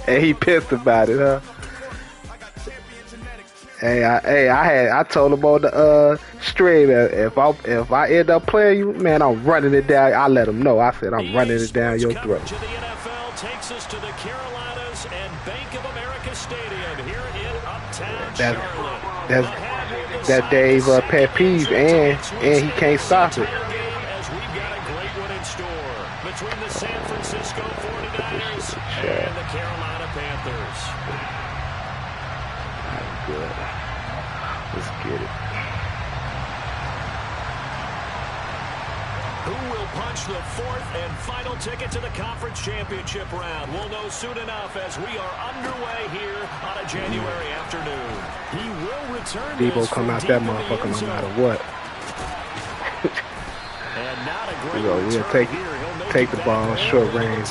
And he pissed about it, huh? I told him on the stream that if I end up playing you, man, I'm running it down. I let him know. I said I'm running it down your throat. The NFL takes us to the Carolinas and Bank of America Stadium here in Uptown Charlotte. That's Dave pet peeve, and he can't stop it. As we've got a great one in store between the San Francisco 49ers and the Carolina Panthers. Good. Let's get it. Who will punch the fourth and final ticket to the conference championship round? We'll know soon enough as we are underway here on a January afternoon. He will return. Debo come out that motherfucker no matter what. And not a great we'll take the ball short range.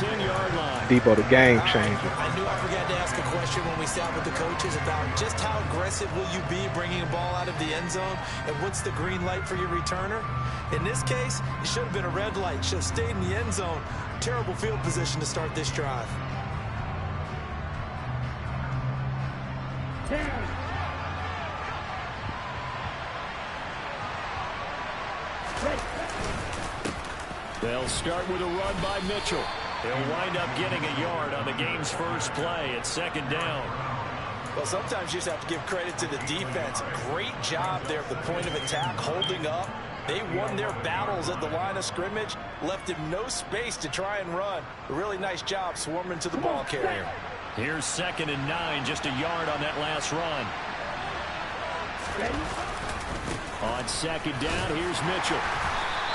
Debo the game changer. I knew I forgot to ask a question when we sat with the coaches about just how aggressive will you be bringing a ball out of the end zone, and what's the green light for your returner? In this case, it should have been a red light. Should have stayed in the end zone. Terrible field position to start this drive. They'll start with a run by Mitchell. He'll wind up getting a yard on the game's first play at second down. Well, sometimes you just have to give credit to the defense. Great job there at the point of attack, holding up. They won their battles at the line of scrimmage, left him no space to try and run. A really nice job swarming to the ball carrier. Here's 2nd and 9, just a yard on that last run. On 2nd down, here's Mitchell.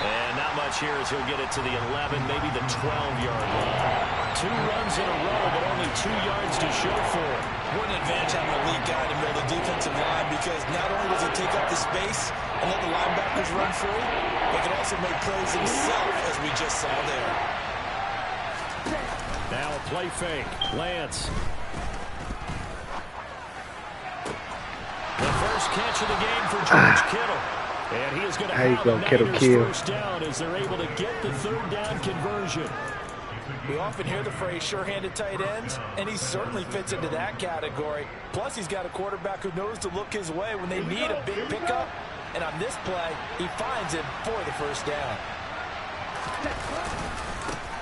And not much here as he'll get it to the 11, maybe the 12-yard line. 2 runs in a row, but only 2 yards to show for it. What an advantage having a lead guy to build a defensive line, because not only does he take up the space and let the linebackers run free, but can also make plays himself, as we just saw there. Now a play fake. Lance. The first catch of the game for George Kittle. And he is going to have the Niners first down as they're able to get the 3rd down conversion. We often hear the phrase sure-handed tight ends, and he certainly fits into that category. Plus, he's got a quarterback who knows to look his way when they need a big pickup. And on this play, he finds it for the first down.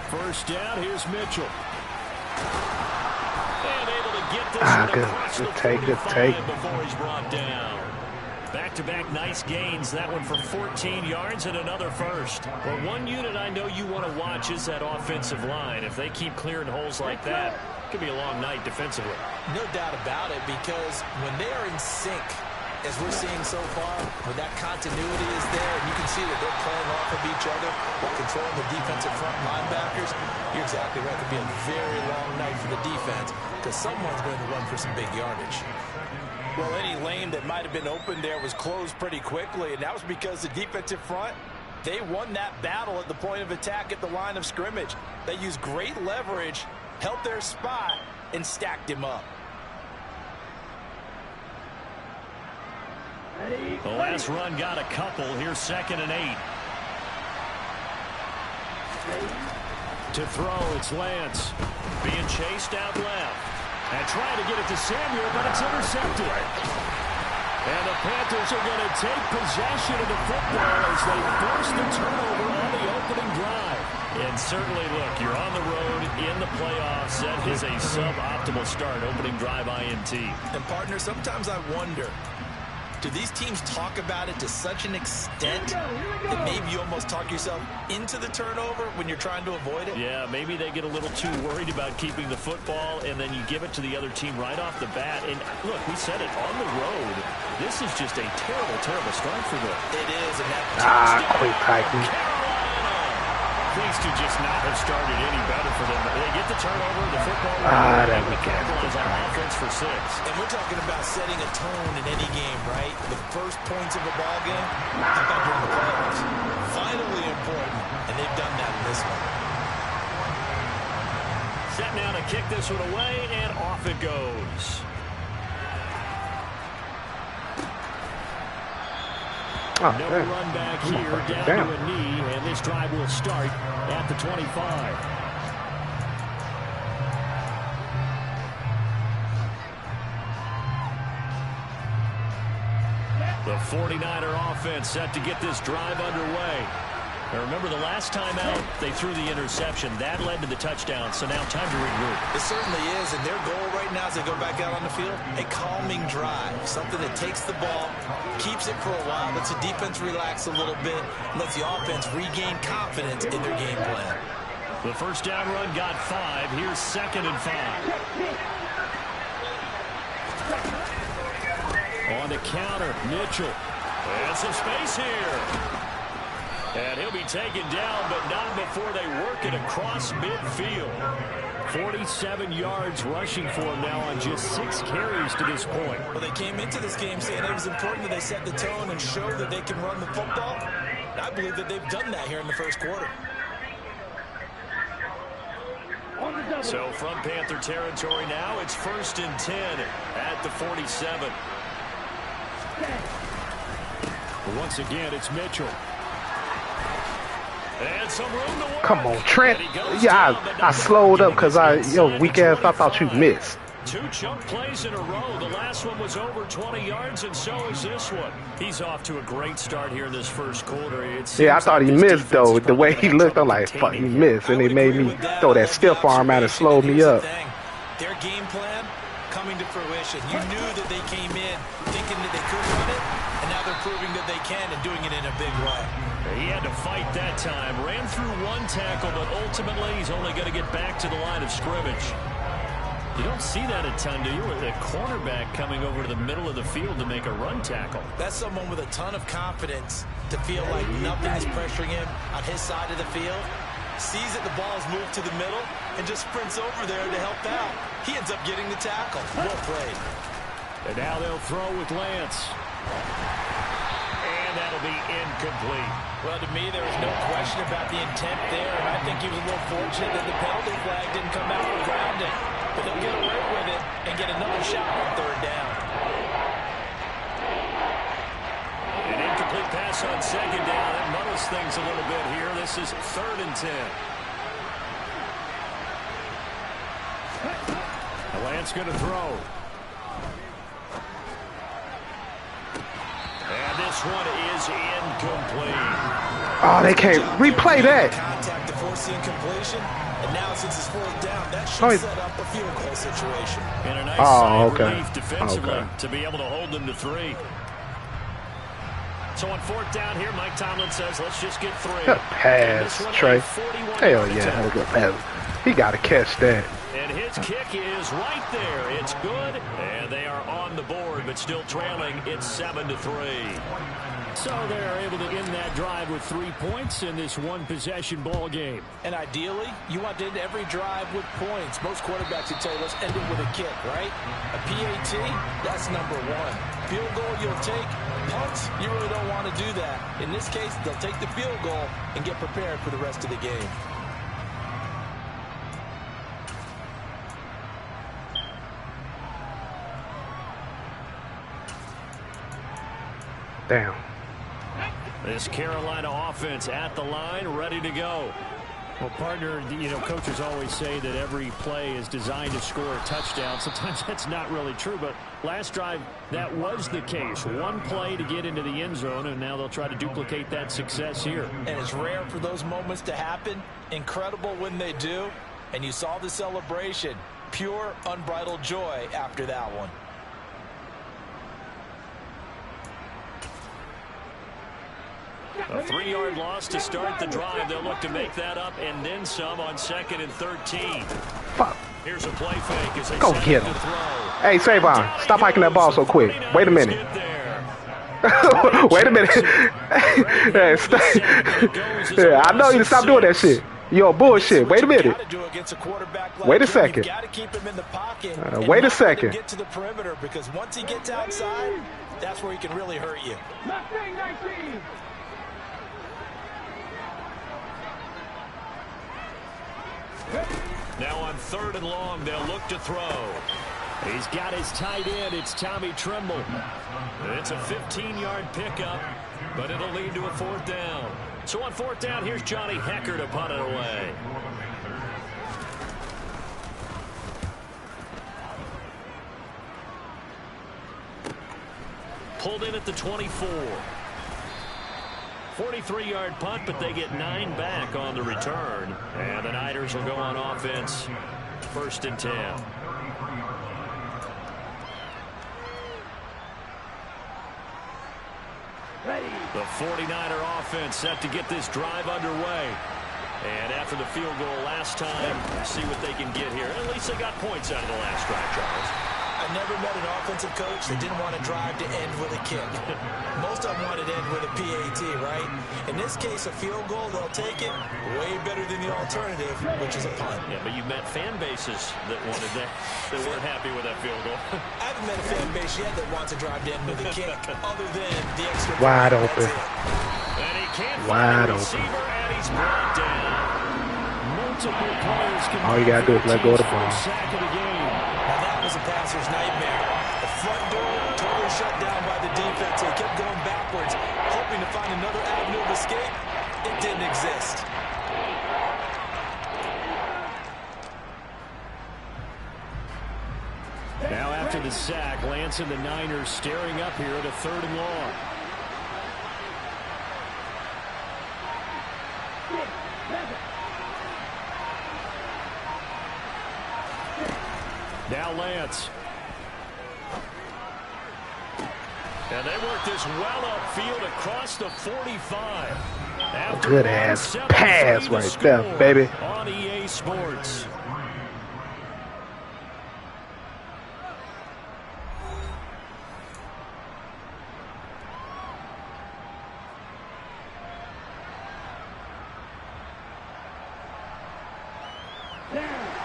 First down, here's Mitchell. And able to get this one across the 45 before he's brought down. Back-to-back nice gains. That one for 14 yards and another first. Well, one unit I know you want to watch is that offensive line. If they keep clearing holes like that, it could be a long night defensively. No doubt about it, because when they are in sync, as we're seeing so far, when that continuity is there, and you can see that they're playing off of each other while controlling the defensive front linebackers, you're exactly right. It could be a very long night for the defense, because someone's going to run for some big yardage. Well, any lane that might have been open there was closed pretty quickly, and that was because the defensive front, they won that battle at the point of attack at the line of scrimmage. They used great leverage, held their spot, and stacked him up. The last run got a couple. Here's 2nd and 8. To throw, it's Lance. Being chased out left. And trying to get it to Samuel, but it's intercepted. And the Panthers are going to take possession of the football as they force the turnover on the opening drive. And certainly, look, you're on the road in the playoffs. That is a suboptimal start, opening drive INT. And, partner, sometimes I wonder, do these teams talk about it to such an extent that maybe you almost talk yourself into the turnover when you're trying to avoid it? Yeah, maybe they get a little too worried about keeping the football, and then you give it to the other team right off the bat. And, look, we said it, on the road, this is just a terrible, terrible start for them. It is, and that quick Titan. Things could just not have started any better for them. They get the turnover, the football, that we capitalize on offense for 6. And we're talking about setting a tone in any game, right? The first points of a ball game, how about during the playoffs? Vitally important, and they've done that in this one. Set now to kick this one away, and off it goes. Oh, no run back here, down to a knee, and this drive will start at the 25. The 49er offense set to get this drive underway. Now remember, the last time out, they threw the interception. That led to the touchdown, so now time to regroup. It certainly is, and their goal right now as they go back out on the field, a calming drive, something that takes the ball, keeps it for a while, lets the defense relax a little bit, lets the offense regain confidence in their game plan. The first down run got 5. Here's 2nd and 5. On the counter, Mitchell. And some space here. And he'll be taken down, but not before they work it across midfield. 47 yards rushing for him now on just 6 carries to this point. Well, they came into this game saying it was important that they set the tone and show that they can run the football. And I believe that they've done that here in the first quarter. So from Panther territory now, it's 1st and 10 at the 47. But once again, it's Mitchell. And some room to work. Come on, Trent. Yeah, I slowed up because weak ass, I thought you missed. 2 chunk plays in a row. The last one was over 20 yards, and so is this one. He's off to a great start here in this first quarter. Yeah, I thought he missed, though. The way he looked, I'm like, fuck, he missed. And it made me throw that stiff arm out and slowed me up. Their game plan coming to fruition. You knew that they came in thinking that they could run it, and now they're proving that they can and doing it in a big way. He had to fight that time. Ran through 1 tackle, but ultimately he's only going to get back to the line of scrimmage. You don't see that a ton, do you? With a cornerback coming over to the middle of the field to make a run tackle. That's someone with a ton of confidence to feel like nothing is pressuring him on his side of the field. Sees that the ball is moved to the middle and just sprints over there to help out. He ends up getting the tackle. Well played. And now they'll throw with Lance. And that'll be incomplete. Well, to me, there was no question about the intent there, and I think he was a little fortunate that the penalty flag didn't come out for grounding. But they'll get away with it and get another shot on 3rd down. An incomplete pass on 2nd down. That muddles things a little bit here. This is 3rd and 10. Lance going to throw. And this one is incomplete. Oh, they can't replay that. Contact to force the incompletion. And now since it's 4th down, that should set up a field goal situation. And a nice sigh of okay. relief defensively to be able to hold them to 3. So on 4th down here, Mike Tomlin says, let's just get 3. Good pass, Trey. Hell yeah, that was a good pass. He got to catch that. And his kick is right there. It's good. And they are on the board, but still trailing. It's 7-3. So they're able to end that drive with 3 points in this 1-possession ball game. And ideally, you want to end every drive with points. Most quarterbacks would tell you, let's end it with a kick, right? A PAT, that's number 1. Field goal you'll take. Punts, you really don't want to do that. In this case, they'll take the field goal and get prepared for the rest of the game. Damn. This Carolina offense at the line, ready to go. Well, partner, coaches always say that every play is designed to score a touchdown. Sometimes that's not really true, but last drive, that was the case. 1 play to get into the end zone, and now they'll try to duplicate that success here. And it's rare for those moments to happen. Incredible when they do. And you saw the celebration. Pure, unbridled joy after that one. A 3-yard loss to start the drive. They'll look to make that up and then some on 2nd and 13. Fuck. Here's a play fake as they go get him. Hey, Savonn, stop hiking that ball so quick. Wait a minute. Wait a minute. Yeah, I know you to stop doing that shit. You're bullshit. Wait a minute. Wait a second. Wait a second. Get to the perimeter because once he gets outside, that's where he can really hurt you. Now on 3rd and long, they'll look to throw. He's got his tight end. It's Tommy Tremble. It's a 15-yard pickup, but it'll lead to a 4th down. So on 4th down, here's Johnny Hecker to punt it away. pulled in at the 24. 43-yard punt, but they get 9 back on the return. And the Niners will go on offense. 1st and 10. The 49er offense set to get this drive underway. And after the field goal last time, see what they can get here. At least they got points out of the last drive, Charles. I never met an offensive coach that didn't want to drive to end with a kick. Most of them wanted to end with a PAT, right? In this case, a field goal, they'll take it way better than the alternative, which is a punt. Yeah, but you've met fan bases that wanted that weren't happy with that field goal. I haven't met a fan base yet that wants to drive to end with a kick, other than the extra wide open. And he can't wide find the open. receiver, and he's brought down. Multiple players can all you gotta do is let go of the ball. Sack of the game. Now that was a passer's nightmare. The front door totally shut down by the defense. They kept going backwards, hoping to find another avenue of escape. It didn't exist. Now after the sack, Lance and the Niners staring up here at a 3rd and long. Now Lance. And they work this well upfield across the 45. Good ass pass right there, baby. On EA Sports.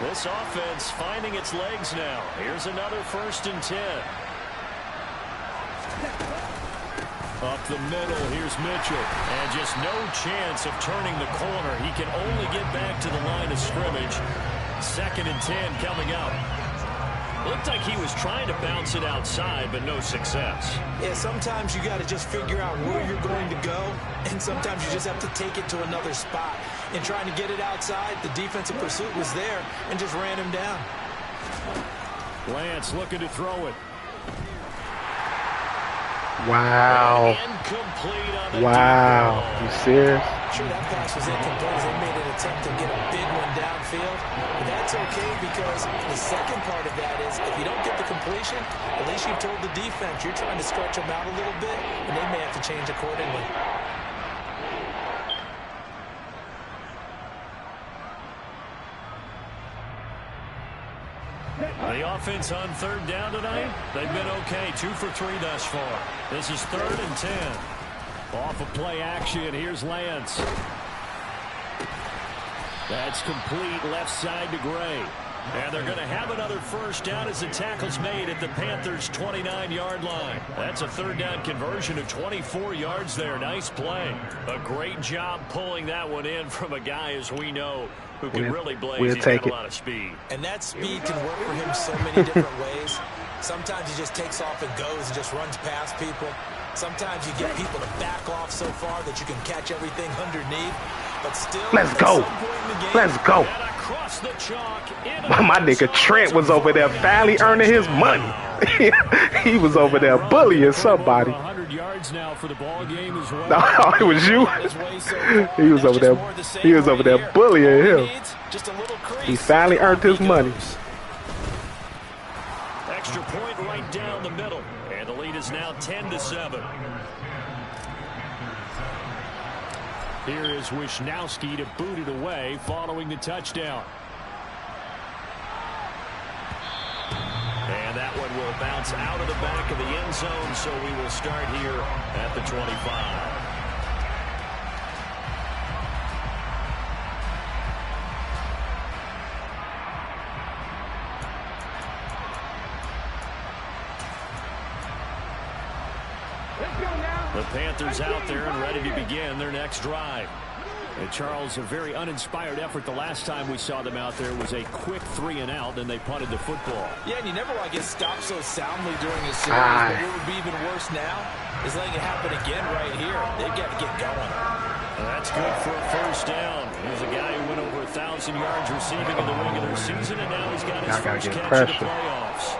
This offense finding its legs now. Here's another 1st and 10. Up the middle, here's Mitchell. And just no chance of turning the corner. He can only get back to the line of scrimmage. 2nd and 10 coming up. Looked like he was trying to bounce it outside, but no success. Yeah, sometimes you got to just figure out where you're going to go, and sometimes you just have to take it to another spot. In trying to get it outside, the defensive pursuit was there and just ran him down. Lance looking to throw it. Wow. Incomplete on the Wow. You serious? Sure, that pass was incomplete as they made an attempt to get a big one downfield. But that's okay because the second part of that is if you don't get the completion, at least you've told the defense you're trying to stretch them out a little bit, and they may have to change accordingly. The offense on 3rd down tonight, they've been okay. 2 for 3 thus far. This is 3rd and 10. Off of play action, here's Lance. That's complete left side to Gray. And they're going to have another 1st down as the tackle's made at the Panthers' 29-yard line. That's a 3rd down conversion of 24 yards there. Nice play. A great job pulling that one in from a guy, as we know, who can really blaze. He's got a lot of speed. And that speed can work for him so many different ways. Sometimes he just takes off and goes and just runs past people. Sometimes you get people to back off so far that you can catch everything underneath. But still, let's go. Let's go. My nigga Trent was over there finally earning his money. He was over there bullying somebody. 100 yards now for the ball game as well. No, it was you. He was over there. He was over there bullying him. He finally earned his money. Extra point right down the middle, and the lead is now 10-7. Here is Wisnowski to boot it away following the touchdown. And that one will bounce out of the back of the end zone, so we will start here at the 25. The Panthers out there and ready to begin their next drive. And Charles, a very uninspired effort the last time we saw them out there was a quick 3-and-out, and they punted the football. Yeah, and you never want to get stopped so soundly during a series, but what would be even worse now is letting it happen again right here. They've got to get going. That's good for a 1st down. Here's a guy who went over 1,000 yards receiving in the regular season, and now he's got his first catch in the playoffs.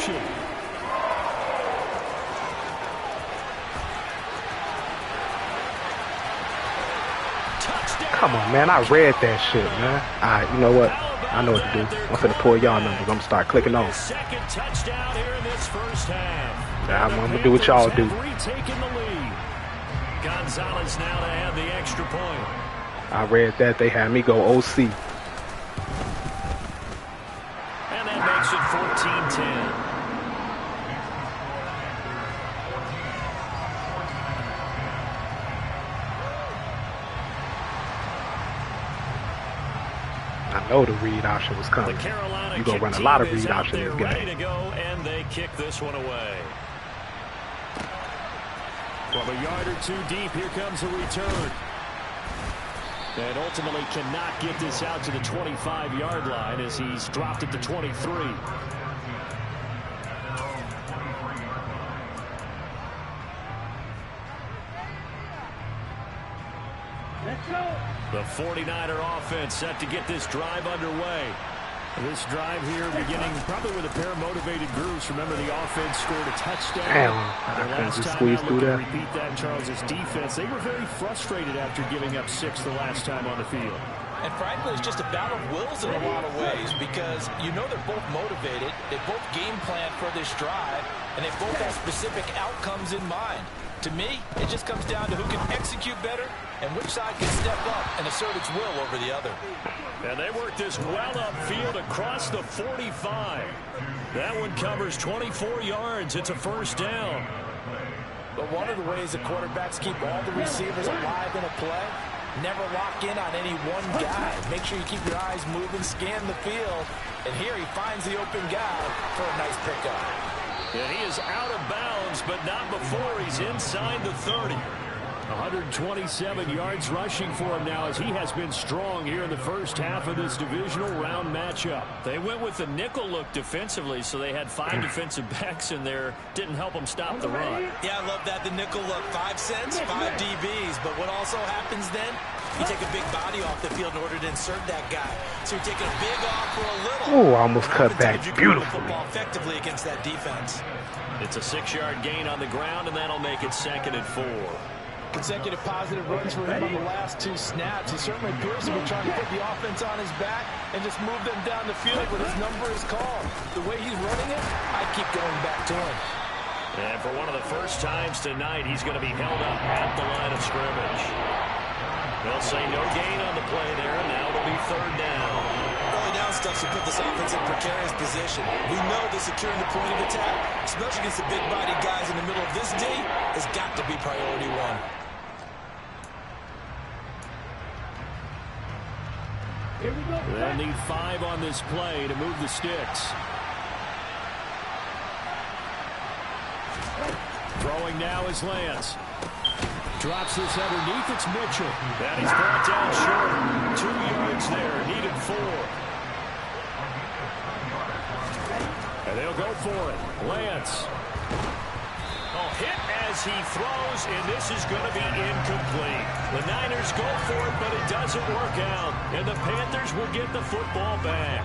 completion. Come on, man. I read that shit, man. All right, you know what? I know what to do. I'm finna pull y'all numbers. I'm gonna start clicking on. Second touchdown here in this first half. I'm gonna do what y'all do. Retaking the lead. Gonzalez now to add the extra point. I read that. They had me go OC. And that makes it 14-10. I know the read option was coming. You gonna run a lot of read options in this game. Ready to go, and they kick this one away. From a yard or two deep, here comes a return. And ultimately cannot get this out to the 25-yard line as he's dropped at the 23. The 49er offense set to get this drive underway. This drive here beginning probably with a pair of motivated groups. Remember, the offense scored a touchdown. Damn, I couldn't just squeeze through that. Repeat that in Charles's defense. They were very frustrated after giving up 6 the last time on the field. And frankly, it's just a battle of wills in a lot of ways because you know they're both motivated. They both game plan for this drive, and they both have specific outcomes in mind. To me, it just comes down to who can execute better and which side can step up and assert its will over the other. And they work this well upfield across the 45. That one covers 24 yards. It's a first down. But one of the ways the quarterbacks keep all the receivers alive in a play, never lock in on any one guy. Make sure you keep your eyes moving, scan the field. And here he finds the open guy for a nice pickup. And he is out of bounds, but not before he's inside the 30. 127 yards rushing for him now as he has been strong here in the first half of this divisional round matchup. They went with the nickel look defensively, so they had 5 defensive backs in there. Didn't help them stop the run. Yeah, I love that. The nickel look, 5 cents, 5 DBs. But what also happens then? You take a big body off the field in order to insert that guy. So you're taking a big off for a little. Oh, almost cut back beautifully. Football effectively against that defense. It's a 6-yard gain on the ground, and that'll make it 2nd and 4. Consecutive positive runs for him on the last 2 snaps. He certainly appears to be trying to put the offense on his back and just move them down the field when his number is called. The way he's running it, I keep going back to him. And for one of the first times tonight, he's going to be held up at the line of scrimmage. They'll say no gain on the play there, and now it'll be 3rd down. Early down stuff should put this offense in precarious position. We know that securing the point of attack, especially against the big-body guys in the middle of this D, has got to be priority 1. They'll need 5 on this play to move the sticks. Throwing now is Lance. Drops this underneath. It's Mitchell. And he's brought down short. 2 yards there. Needed 4. And they'll go for it. Lance. Hit as he throws, and this is going to be incomplete. The Niners go for it, but it doesn't work out. And the Panthers will get the football back.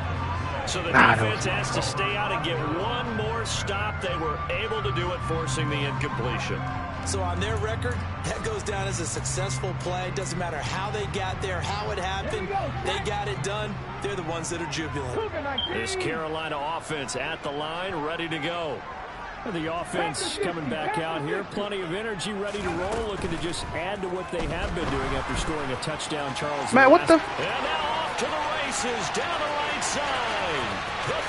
So the defense has to stay out and get one more stop. They were able to do it, forcing the incompletion. So on their record, that goes down as a successful play. Doesn't matter how they got there, how it happened. They got it done. They're the ones that are jubilant. This Carolina offense at the line, ready to go. The offense coming back out here. Plenty of energy, ready to roll, looking to just add to what they have been doing after scoring a touchdown, Charles. Man, what the? And now off to the races, down the right side. The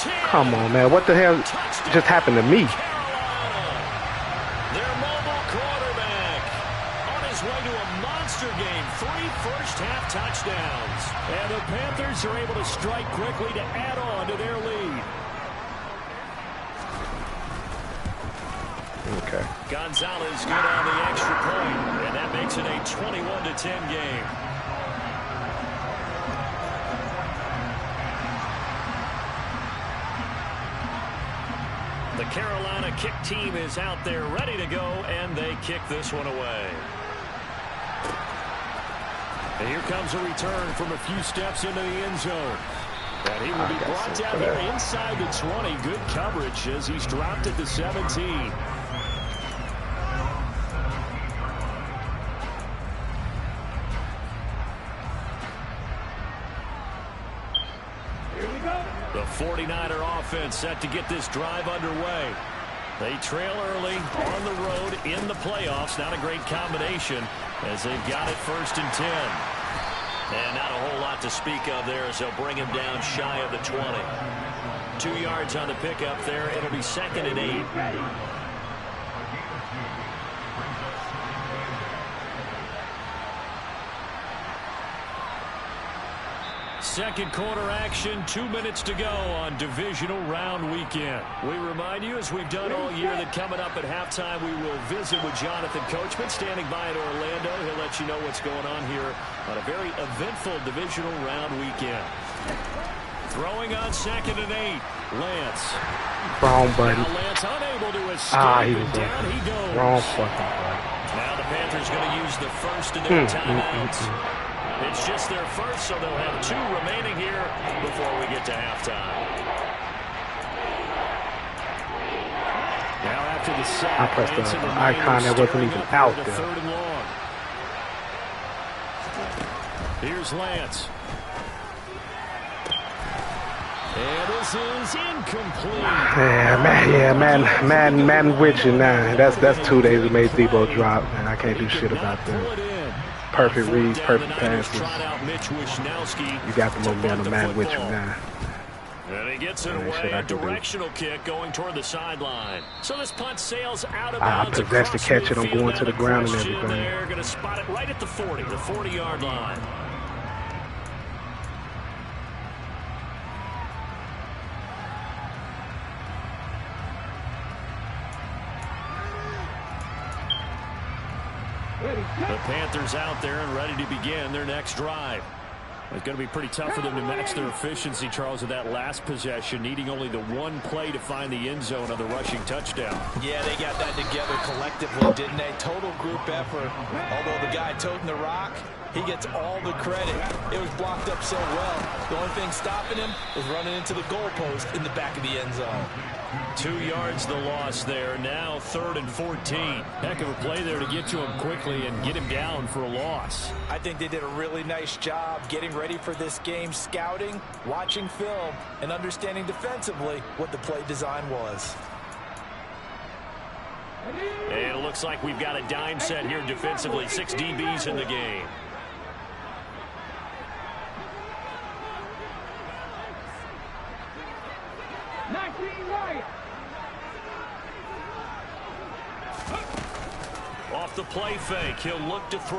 30. 10. Come on, man. What the hell just happened to me? Carolina. Their mobile quarterback on his way to a monster game. 3 first-half touchdowns. And the Panthers are able to strike quickly to add on to their lead. Okay. Gonzalez good on the extra point, and that makes it a 21-10 game. The Carolina kick team is out there ready to go, and they kick this one away. And here comes a return from a few steps into the end zone. And he will be brought down here inside the 20. Good coverage as he's dropped at the 17. The 49er offense set to get this drive underway. They trail early on the road in the playoffs. Not a great combination as they've got it 1st and 10. And not a whole lot to speak of there as they'll bring him down shy of the 20. 2 yards on the pickup there. It'll be 2nd and 8. Second quarter action, 2 minutes to go on divisional round weekend. We remind you, as we've done all year, that coming up at halftime, we will visit with Jonathan Coachman standing by in Orlando. He'll let you know what's going on here on a very eventful divisional round weekend. Throwing on 2nd and 8, Lance. Wrong button. Now Lance unable to escape, he was and down he goes. Wrong fucking button. Now the Panthers going to use the first of their timeouts. It's just their first, so they'll have 2 remaining here before we get to halftime. Now after the sack, I pressed the icon that wasn't even out there. 3rd and long. Here's Lance. And this is incomplete. Man, with you now. That's 2 days that made Debo drop, and I can't do shit about that. Perfect reads, perfect passes. You got the momentum, man, with you now. And he gets it away, a directional kick going toward the sideline. So this punt sails out of bounds. I possess to catch it. I'm going to the ground and everything. They're going to spot it right at the 40, the 40-yard line. The Panthers out there and ready to begin their next drive. It's going to be pretty tough for them to match their efficiency, Charles, with that last possession, needing only the 1 play to find the end zone on the rushing touchdown. Yeah, they got that together collectively, didn't they? Total group effort. Although the guy toting the rock, he gets all the credit. It was blocked up so well. The only thing stopping him was running into the goalpost in the back of the end zone. 2 yards the loss there. Now 3rd and 14. Heck of a play there to get to him quickly and get him down for a loss. I think they did a really nice job getting ready for this game, scouting, watching film, and understanding defensively what the play design was. And it looks like we've got a dime set here defensively. 6 DBs in the game. Off the play fake, he'll look to throw.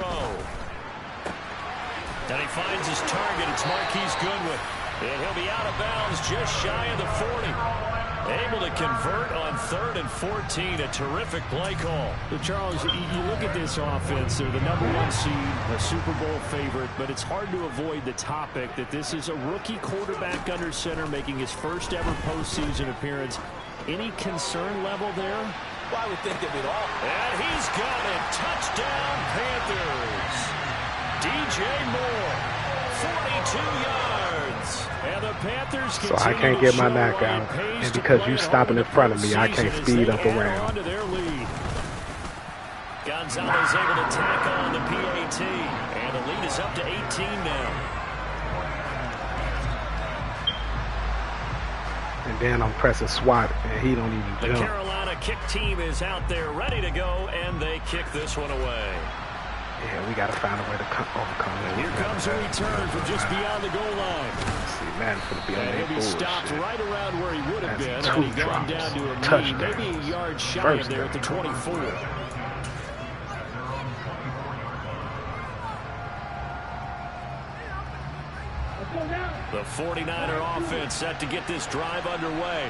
And he finds his target. It's Marquise Goodwin. And he'll be out of bounds just shy of the 40. Able to convert on 3rd and 14. A terrific play call. So Charles, you look at this offense. They're the #1 seed, a Super Bowl favorite. But it's hard to avoid the topic that this is a rookie quarterback under center making his first ever postseason appearance. Any concern level there? Well, I would think that we'd all. And he's got it. Touchdown, Panthers. DJ Moore, 42 yards. And the Panthers so I can't get my knockout. And because you stopping in front of me, I can't speed up around. Gonzalez able to tackle on the PAT. And the lead is up to 18 now. And then I'm pressing SWAT, and he don't even jump. The Carolina kick team is out there ready to go, and they kick this one away. Yeah, we got to find a way to overcome that. Here comes a return from just beyond the goal line. Let's see, man, it's going to be on he'll be stopped right around where he would have been. Two He's gone down to a touchdown. Maybe a yard shy of there at the 24. The 49er offense set to get this drive underway.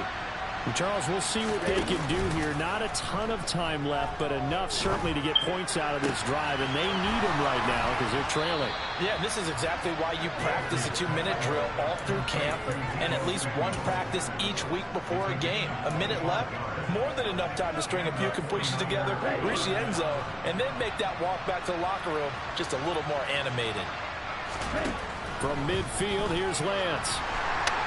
Charles, we'll see what they can do here. Not a ton of time left, but enough certainly to get points out of this drive, and they need them right now because they're trailing. Yeah, this is exactly why you practice a 2-minute drill all through camp and at least one practice each week before a game. A minute left, more than enough time to string a few completions together, reach the end zone, and then make that walk back to the locker room just a little more animated. From midfield, here's Lance.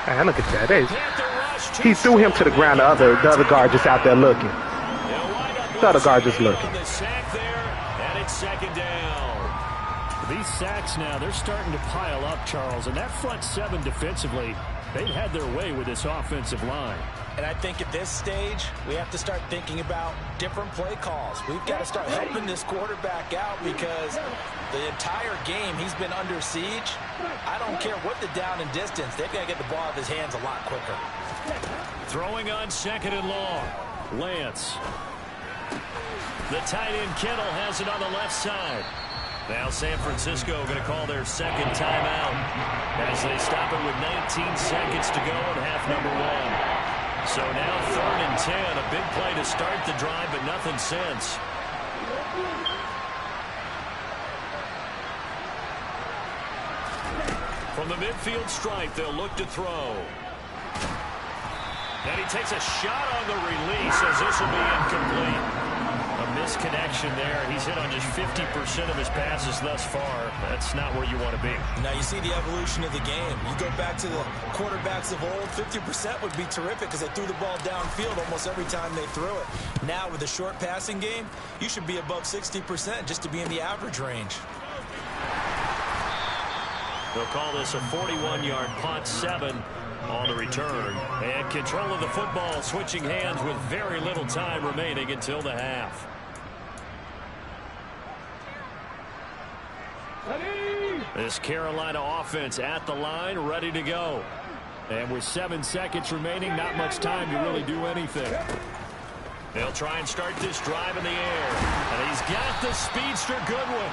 Man, look at that. He threw him to the ground. The other guard just out there looking. The other guard just looking. And it's second down. These sacks now, they're starting to pile up, Charles. And that front seven defensively, they've had their way with this offensive line. And I think at this stage, we have to start thinking about different play calls. We've got to start helping this quarterback out because the entire game he's been under siege. I don't care what the down and distance. They've got to get the ball out of his hands a lot quicker. Throwing on second and long. Lance. The tight end Kittle has it on the left side. Now San Francisco going to call their second timeout as they stop it with 19 seconds to go in half number one. So now 3rd and 10, a big play to start the drive, but nothing since. From the midfield stripe, they'll look to throw. And he takes a shot on the release as this will be incomplete. A misconnection there. He's hit on just 50% of his passes thus far. That's not where you want to be. Now you see the evolution of the game. You go back to the quarterbacks of old, 50% would be terrific because they threw the ball downfield almost every time they threw it. Now with the short passing game, you should be above 60% just to be in the average range. They'll call this a 41-yard punt, 7 on the return. And control of the football switching hands with very little time remaining until the half. This Carolina offense at the line, ready to go. And with 7 seconds remaining, not much time to really do anything. They'll try and start this drive in the air. And he's got the speedster Goodwin.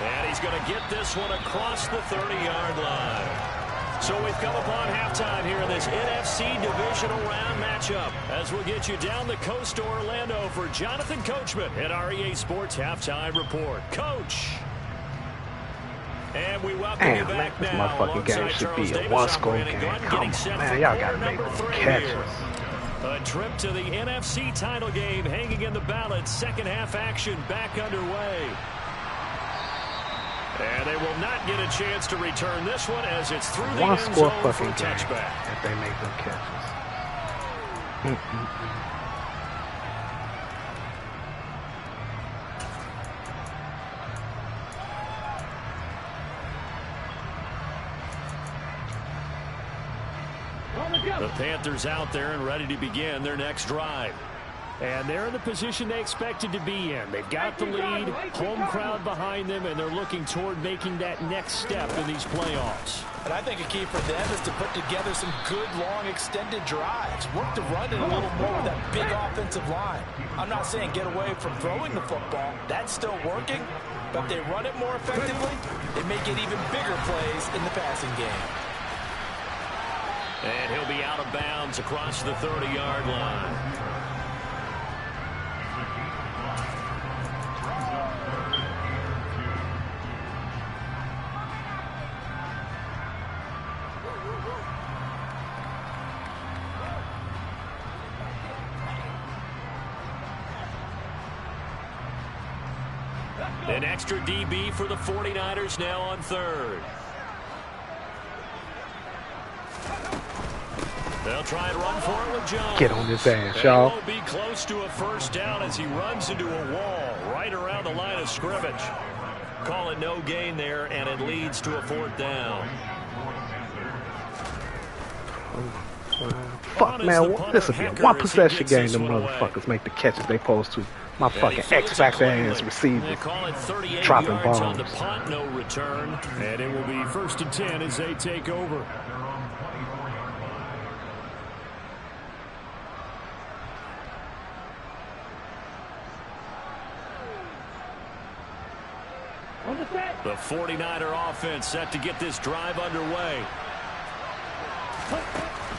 And he's going to get this one across the 30-yard line. So we've come upon halftime here in this NFC Divisional Round matchup as we'll get you down the coast to Orlando for Jonathan Coachman at our EA Sports Halftime Report. Coach. And we welcome you back this now. motherfucking game should be a one-score game. Come on, man. Y'all got to make some catches. A trip to the NFC title game hanging in the balance. Second half action back underway. And they will not get a chance to return this one as it's through the end zone for a touchback. If they make them catches. The Panthers out there and ready to begin their next drive. And they're in the position they expected to be in. They've got the lead, home crowd behind them, and they're looking toward making that next step in these playoffs. And I think a key for them is to put together some good, long, extended drives. Work to run it a little more with that big offensive line. I'm not saying get away from throwing the football. That's still working. But if they run it more effectively, they may get even bigger plays in the passing game. And he'll be out of bounds across the 30-yard line. An extra DB for the 49ers now on third. They'll try and run for it with Jones. Get on his ass, y'all. He'll be close to a first down as he runs into a wall right around the line of scrimmage. Call it no gain there, and it leads to a 4th down. Fuck, man. This will be a one-possession game. The motherfuckers make the catches they supposed to. My fucking X-Factor ass receivers dropping balls. On the punt, no return, and it will be 1st and 10 as they take over. The 49er offense set to get this drive underway.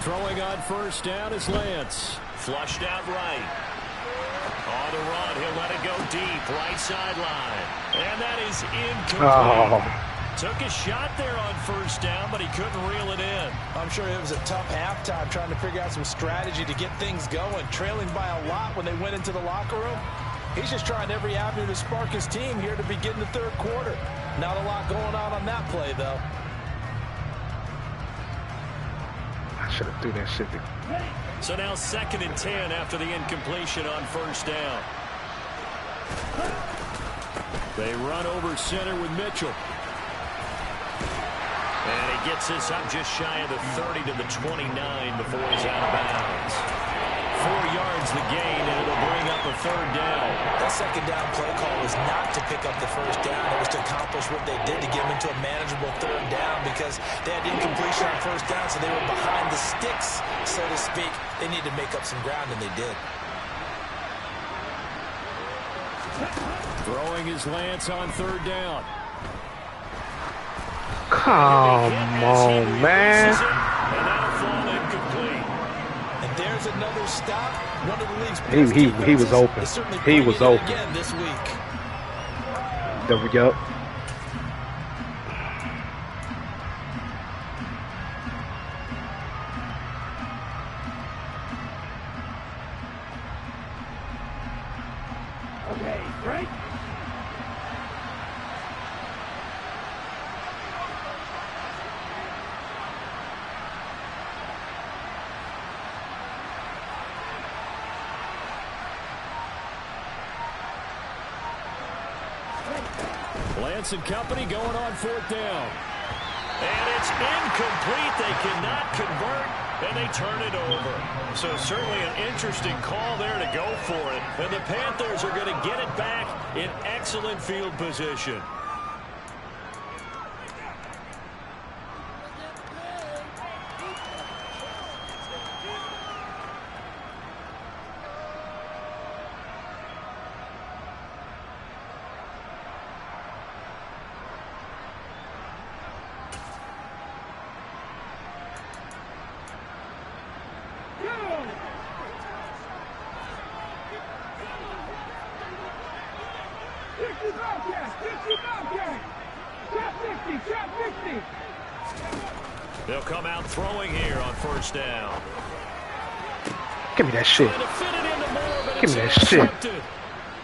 Throwing on first down is Lance. Flushed out right. On the run, he'll let it go deep, right sideline. And that is incomplete. Took a shot there on first down, but he couldn't reel it in. I'm sure it was a tough halftime trying to figure out some strategy to get things going. Trailing by a lot when they went into the locker room. He's just trying every avenue to spark his team here to begin the third quarter. Not a lot going on that play, though. Should have threw that shit. So now 2nd and 10 after the incompletion on 1st down. They run over center with Mitchell. And he gets this up just shy of the 30 to the 29 before he's out of bounds. 4 yards the gain, and it'll bring up a 3rd down. That 2nd down play call was not to pick up the 1st down. It was to accomplish what they did to get them into a manageable 3rd down because they had incompletion on 1st down, so they were behind the sticks, so to speak. They needed to make up some ground, and they did. Throwing his Lance on 3rd down. Come on, man. And that'll fall incomplete. And there's another stop. One of the league's He was open. He was open. Again this week. There we go. Okay, right? Lance and company going on 4th down. And it's incomplete. They cannot convert, and they turn it over. So certainly an interesting call there to go for it. And the Panthers are going to get it back in excellent field position. They'll come out throwing here on 1st down. Give me that shit. Give me that shit.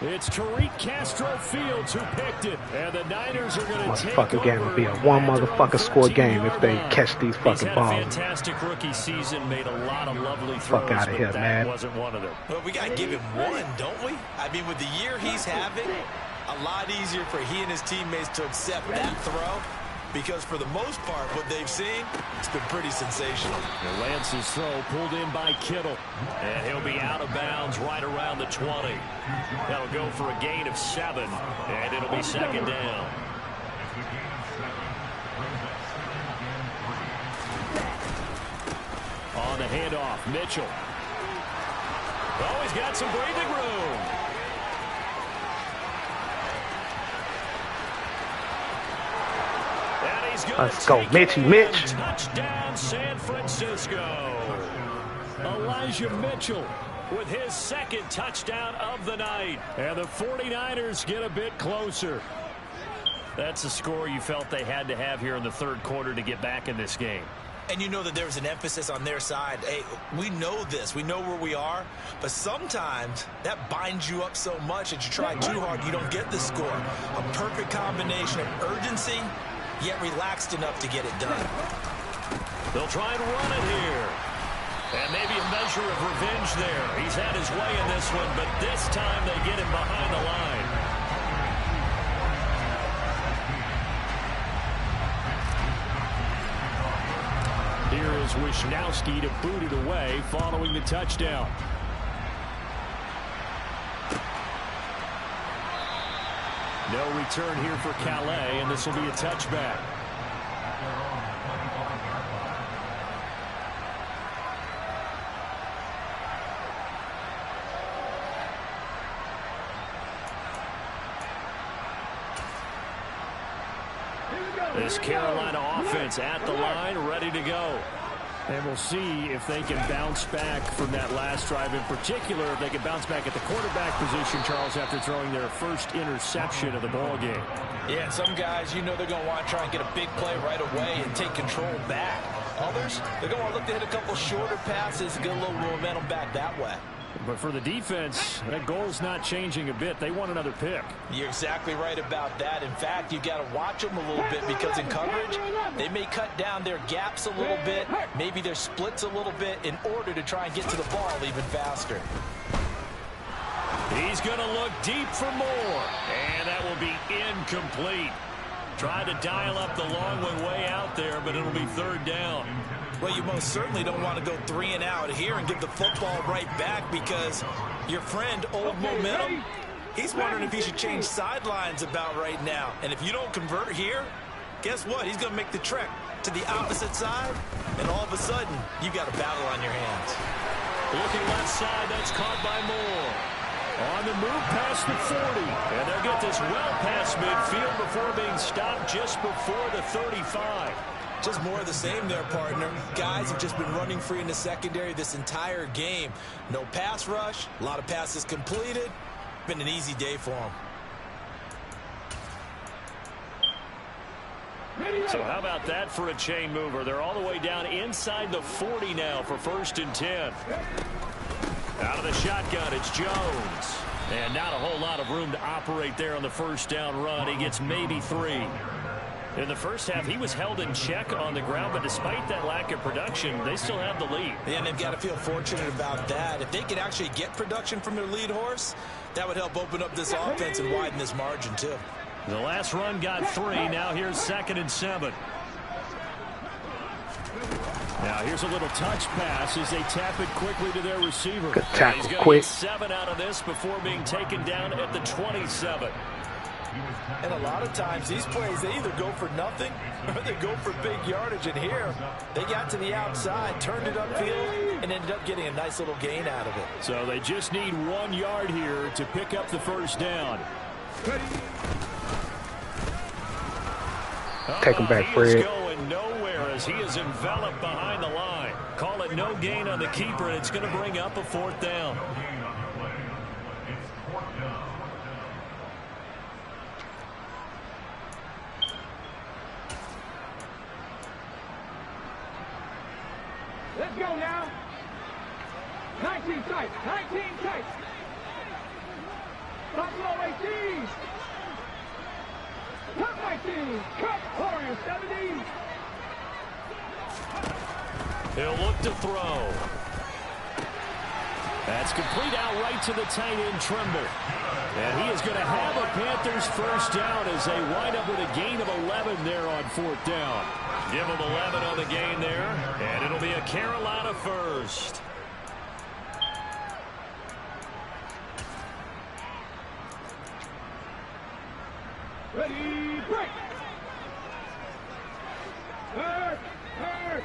It's Tariq Castro Fields who picked it, and the Niners are going to take over. Motherfucker game will be a one motherfucker score game if they catch these fucking balls. He's had a fantastic rookie season, made a lot of lovely throws, fuck out of here, man. Wasn't one of them. Well, we got to give him one, don't we? I mean, with the year he's having, a lot easier for he and his teammates to accept that throw. Because for the most part, what they've seen, it's been pretty sensational. And Lance's throw pulled in by Kittle. And he'll be out of bounds right around the 20. That'll go for a gain of 7. And it'll be 2nd down. On the handoff, Mitchell. Oh, he's got some breathing room. Let's go, Mitch. Touchdown, San Francisco. Elijah Mitchell with his 2nd touchdown of the night. And the 49ers get a bit closer. That's a score you felt they had to have here in the 3rd quarter to get back in this game. And you know that there's an emphasis on their side. Hey, we know this. We know where we are. But sometimes that binds you up so much that you try too hard, you don't get the score. A perfect combination of urgency, yet relaxed enough to get it done. They'll try and run it here. And maybe a measure of revenge there. He's had his way in this one, but this time they get him behind the line. Here is Wishnowski to boot it away following the touchdown. No return here for Calais, and this will be a touchback. This Carolina offense at the line, ready to go. And we'll see if they can bounce back from that last drive. In particular, if they can bounce back at the quarterback position, Charles, after throwing their first interception of the ball game. Yeah, some guys, you know they're going to want to try and get a big play right away and take control back. Others, they're going to look to hit a couple shorter passes and get a little momentum back that way. But for the defense, that goal's not changing a bit. They want another pick. You're exactly right about that. In fact, you got to watch them a little bit because in coverage, they may cut down their gaps a little bit, maybe their splits a little bit in order to try and get to the ball even faster. He's going to look deep for more, and that will be incomplete. Tried to dial up the long way out there, but it'll be third down. Well, you most certainly don't want to go 3 and out here and give the football right back because your friend, Old Momentum, he's wondering if he should change sidelines about right now. And if you don't convert here, guess what? He's going to make the trek to the opposite side, and all of a sudden, you got a battle on your hands. Looking left side, that's caught by Moore. On the move past the 40, and they'll get this well past midfield before being stopped just before the 35. Just more of the same there, partner. Guys have just been running free in the secondary this entire game. No pass rush, a lot of passes completed. Been an easy day for them. So how about that for a chain mover? They're all the way down inside the 40 now for 1st and 10. Out of the shotgun, it's Jones. And not a whole lot of room to operate there on the first down run. He gets maybe 3. In the first half, he was held in check on the ground, but despite that lack of production, they still have the lead. And they've got to feel fortunate about that. If they could actually get production from their lead horse, that would help open up this offense and widen this margin, too. The last run got 3. Now here's 2nd and 7. Now here's a little touch pass as they tap it quickly to their receiver. Good tackle, he's going to get 7 out of this before being taken down at the 27. And a lot of times these plays, they either go for nothing or they go for big yardage. And here, they got to the outside, turned it upfield, and ended up getting a nice little gain out of it. So they just need 1 yard here to pick up the first down. Take him back, Fred. He is going nowhere as he is enveloped behind the line. Call it no gain on the keeper, and it's going to bring up a 4th down. Let's go now. 19 tight. 19 tight. Buffalo 18. Cut 19. Cut Warriors 70. He'll look to throw. That's complete out right to the tight end, Trimble. And he is going to have a Panthers first down as they wind up with a gain of 11 there on 4th down. Give them 11 on the gain there, and it'll be a Carolina first. Ready, break. Hurt, hurt.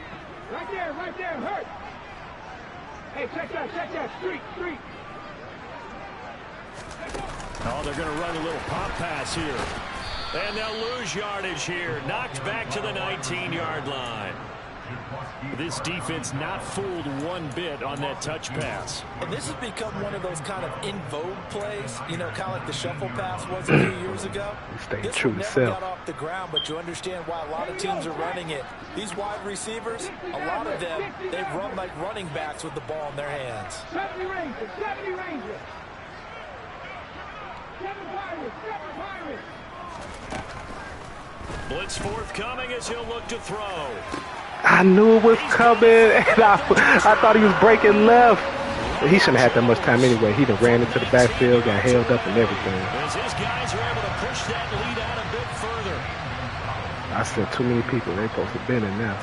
Right there, hurt. Hey, check that, street. Oh, they're going to run a little pop pass here. And they'll lose yardage here. Knocked back to the 19-yard line. This defense not fooled one bit on that touch pass. And this has become one of those kind of in vogue plays, you know, kind of like the shuffle pass was a few years ago. This true never self. got off the ground, but you understand why a lot of teams are running it. These wide receivers, a lot of them, they run like running backs with the ball in their hands. 70 Rangers. 7 Pirates. Blitz forthcoming as he'll look to throw. I knew it was coming, and I thought he was breaking left. He shouldn't have had that much time anyway. He done ran into the backfield, got held up and everything. As his guys are able to push that lead out a bit further. I said too many people. They supposed to have been in there.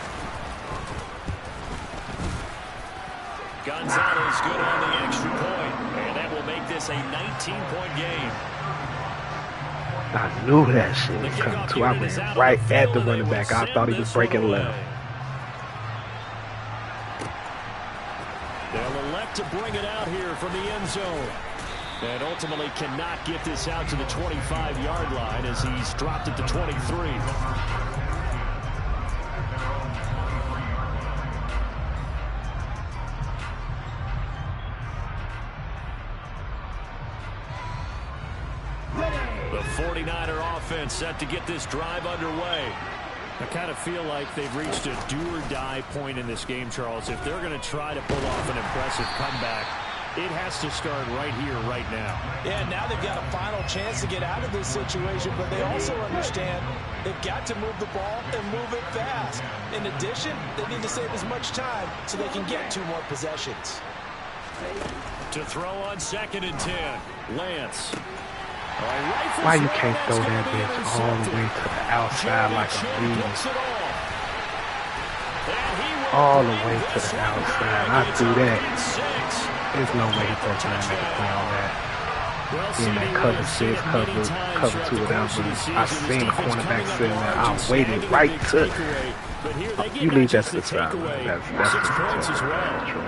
Gonzalez good on the extra point, and that will make this a 19-point game. I knew that shit was coming too. I ran right at the running back. I thought he was breaking left. They'll elect to bring it out here from the end zone. And ultimately cannot get this out to the 25-yard line as he's dropped it to 23. The 49er offense set to get this drive underway. I kind of feel like they've reached a do-or-die point in this game, Charles. If they're going to try to pull off an impressive comeback, It has to start right here, right now. Yeah, now they've got a final chance to get out of this situation, but they also understand they've got to move the ball and move it fast. In addition, they need to save as much time so they can get 2 more possessions. To throw on 2nd and 10, Lance. Why you can't throw that bitch all the way to the outside like a reed? All the way to the outside. I do that. There's no way he's supposed to make a play on that. In that cover 6, cover 2 without me. I seen the cornerback sitting there. I waited right to. You leave that to the side. That's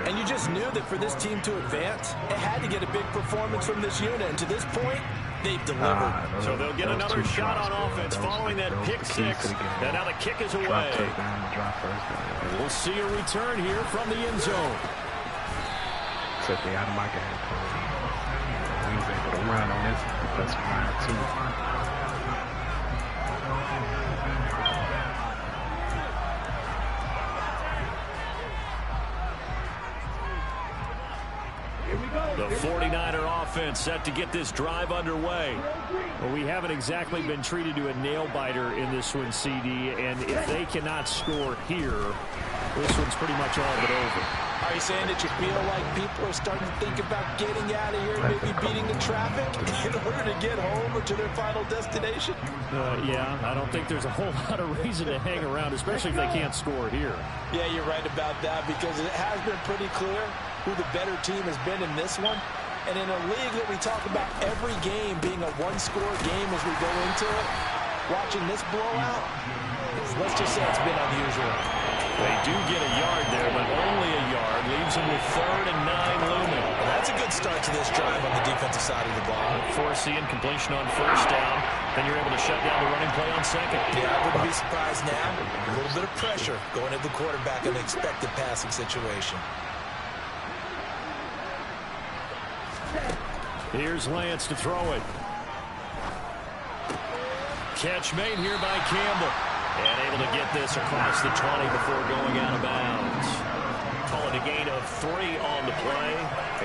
and you just knew that for this team to advance, it had to get a big performance from this unit. And to this point, they've delivered. So they'll get another shot on offense following that pick 6. And now the kick is away. We'll see a return here from the end zone. Took me out of my game plan. We was able to run on this plus 5-2. The 49er offense set to get this drive underway. Well, we haven't exactly been treated to a nail-biter in this one, CD, and if they cannot score here, this one's pretty much all but over. Are you saying that you feel like people are starting to think about getting out of here and maybe beating the traffic in order to get home or to their final destination? Yeah, I don't think there's a whole lot of reason to hang around, especially if they can't score here. Yeah, you're right about that because it has been pretty clear who the better team has been in this one. And in a league that we talk about every game being a one-score game as we go into it, watching this blowout, let's just say it's been unusual. They do get a yard there, but only a yard. Leaves them with 3rd and 9 looming. Well, that's a good start to this drive on the defensive side of the ball. Force the incompletion on 1st down. Then you're able to shut down the running play on 2nd. Yeah, I wouldn't be surprised now. A little bit of pressure going at the quarterback in an expected passing situation. Here's Lance to throw it. Catch made here by Campbell. And able to get this across the 20 before going out of bounds. Call it a gain of 3 on the play.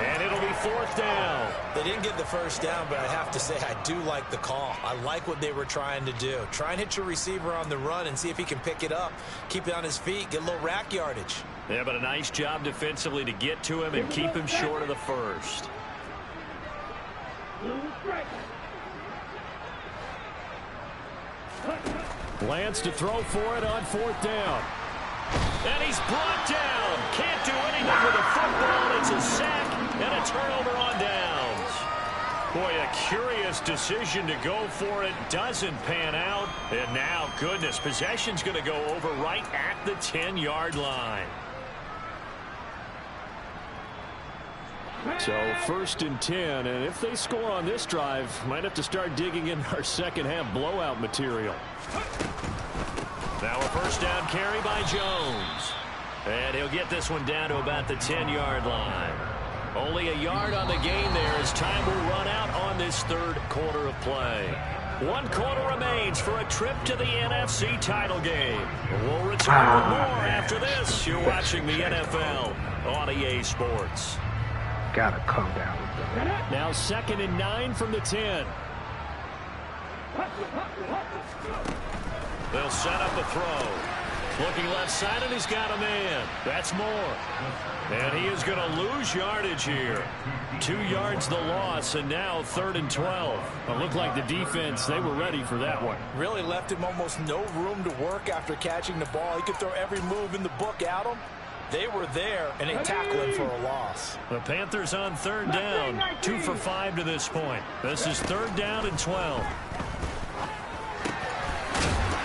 And it'll be 4th down. They didn't get the 1st down, but I have to say I do like the call. I like what they were trying to do. Try and hit your receiver on the run and see if he can pick it up. Keep it on his feet. Get a little rack yardage. Yeah, but a nice job defensively to get to him and keep him short of the 1st. Lance to throw for it on 4th down. And he's brought down. Can't do anything with the football. It's a sack and a turnover on downs. Boy, a curious decision to go for it. Doesn't pan out. And now, goodness, possession's going to go over right at the 10-yard line. So 1st and 10, and if they score on this drive, might have to start digging in our second-half blowout material. Now a 1st down carry by Jones. And he'll get this one down to about the 10-yard line. Only a yard on the gain there as time will run out on this 3rd quarter of play. 1 quarter remains for a trip to the NFC title game. We'll return with more after this. You're watching the NFL on EA Sports. Gotta come down with them. Now 2nd and 9 from the 10. They'll set up a throw. Looking left side, and he's got a man. That's Moore. And he is going to lose yardage here. 2 yards the loss, and now 3rd and 12. It looked like the defense, they were ready for that one. Really left him almost no room to work after catching the ball. He could throw every move in the book at him. They were there, and they tackled him for a loss. The Panthers on 3rd down. 2 for 5 to this point. This is 3rd down and 12.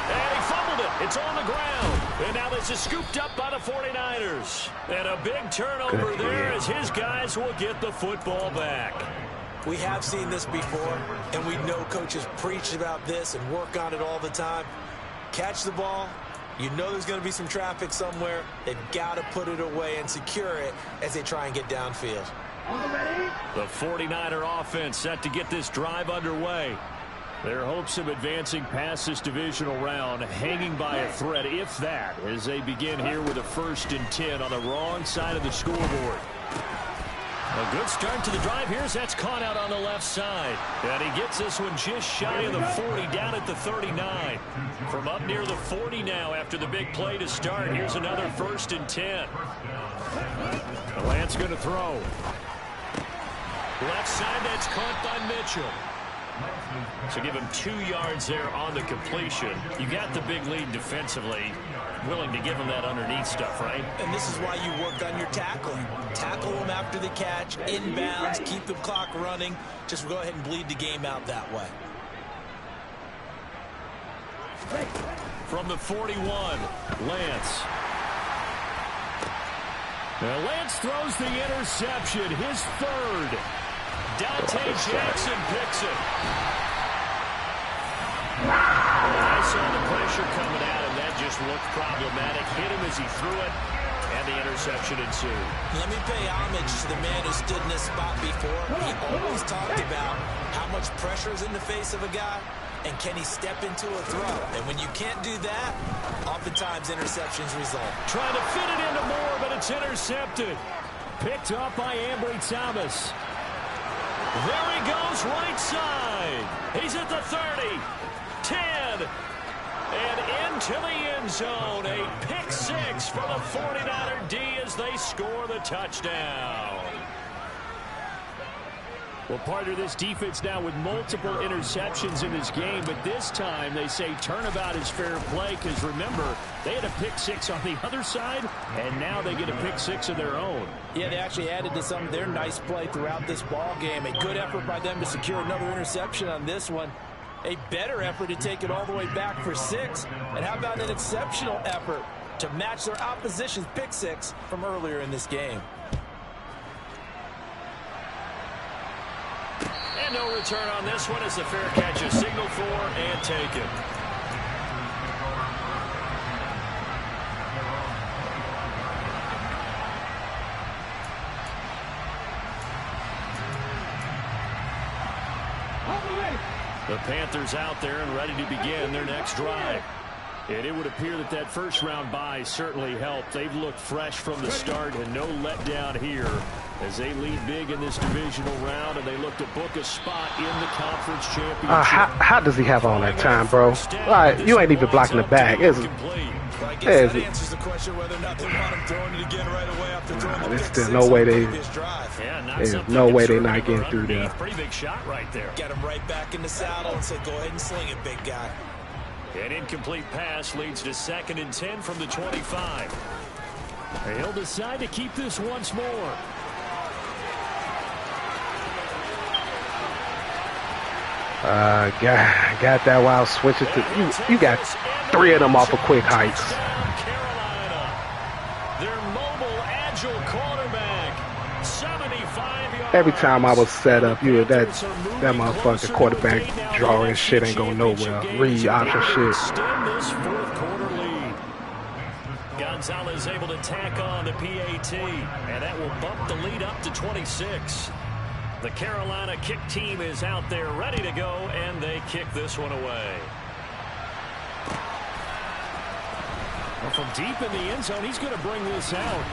And he fumbled it. It's on the ground. And now this is scooped up by the 49ers. And a big turnover there as his guys will get the football back. We have seen this before, and we know coaches preach about this and work on it all the time. Catch the ball. You know there's going to be some traffic somewhere. They've got to put it away and secure it as they try and get downfield. The 49er offense set to get this drive underway. Their hopes of advancing past this divisional round hanging by a thread, if that, as they begin here with a 1st and 10 on the wrong side of the scoreboard. A good start to the drive here as that's caught out on the left side. And he gets this one just shy of the 40, down at the 39. From up near the 40 now after the big play to start. Here's another 1st and 10. Lance going to throw. Left side, that's caught by Mitchell. So give him 2 yards there on the completion. You got the big lead defensively. Willing to give him that underneath stuff, right? And this is why you work on your tackling. Tackle him after the catch, inbounds, keep the clock running. Just go ahead and bleed the game out that way. From the 41, Lance. Now Lance throws the interception, his 3rd. Dante Jackson picks it. I saw the pressure coming at him. That just looked problematic. Hit him as he threw it, and the interception ensued. Let me pay homage to the man who stood in this spot before. He always talked about how much pressure is in the face of a guy, and can he step into a throw? And when you can't do that, oftentimes interceptions result. Trying to fit it into Moore, but it's intercepted. Picked up by Ambry Thomas. There he goes, right side. He's at the 30, 10, and into the end zone. A pick 6 for the 49er D as they score the touchdown. Well, part of this defense now with multiple interceptions in this game, but this time they say turnabout is fair play because, remember, they had a pick 6 on the other side, and now they get a pick 6 of their own. Yeah, they actually added to some of their nice play throughout this ball game. A good effort by them to secure another interception on this one. A better effort to take it all the way back for 6. And how about an exceptional effort to match their opposition's pick 6 from earlier in this game? And no return on this one as the fair catch is signaled for and taken. The Panthers out there and ready to begin their next drive. And it would appear that that first-round bye certainly helped. They've looked fresh from the start and no letdown here as they lead big in this divisional round, and they look to book a spot in the conference championship. How does he have all that time, bro? You ain't even blocking the bag. That answers the question whether or not they want him throwing it again right away after throwing the there's pick still 6 no way on the they. previous drive. There's no way they're not getting through there. Pretty big shot right there. Get him right back in the saddle and said, go ahead and sling it, big guy. An incomplete pass leads to 2nd and 10 from the 25. He'll decide to keep this once more. Got that while switching to you got 3 of them off of quick heights. Their mobile, agile quarterback, 75 yards. Every time I was set up, that motherfucking quarterback drawing shit ain't going nowhere. Read option shit. Extend this 4th quarter lead. Gonzalez able to tack on the PAT, and that will bump the lead up to 26. The Carolina kick team is out there ready to go, and they kick this one away. Well, from deep in the end zone, he's going to bring this out.